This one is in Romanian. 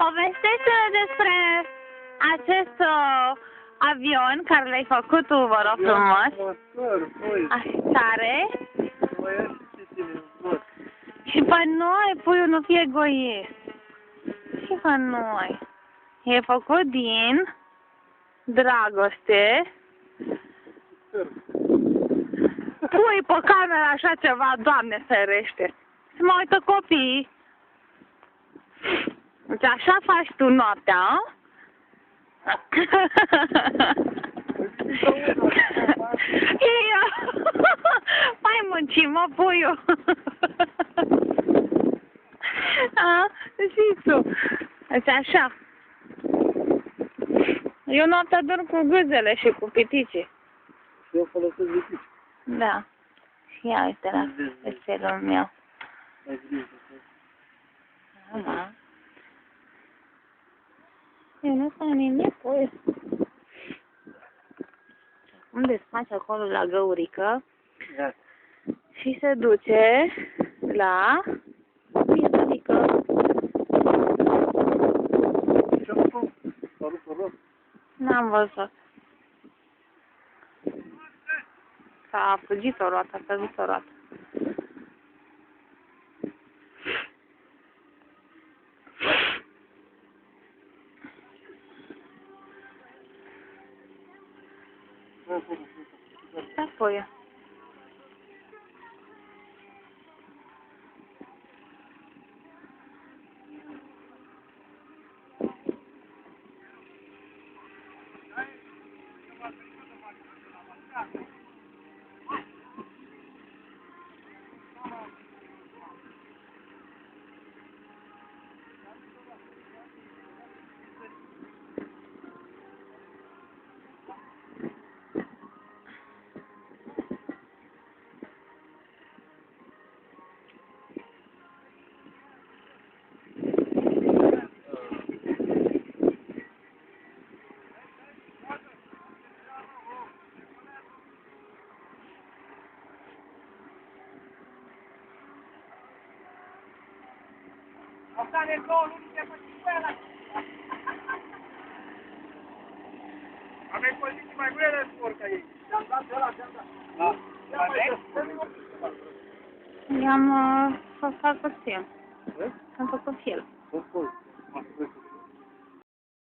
Povestește-ne despre acest avion care l-ai făcut tu, vă rog frumos. Care? Și pe noi, puiul, nu fie egoist. Și pe noi. E făcut din dragoste. Pui pe cameră așa ceva, Doamne ferește. Se mă uită copiii. Deci așa faci tu noaptea, a? Mai muncim, mă, puiu. A? Și tu. Deci așa. Eu noaptea dorm cu gâzele și cu piticii. Și eu folosesc pitici. Da. Și ia uite la veselul meu. Aha. Eu nu fac nimic, păi. Acum desfaci acolo la găurică. Da. Și se duce la pietărică. Ce-am făcut? S-a rupt o rost? N-am văzut. S-a fugit o roată, s-a dus o roată. Da, foi. Asta ne două luni de păciuela. Aveți poziții mai bune de sport ca ei. Ți-am dat de ăla, ți-am dat. Da. I-am făcut film. Am făcut film.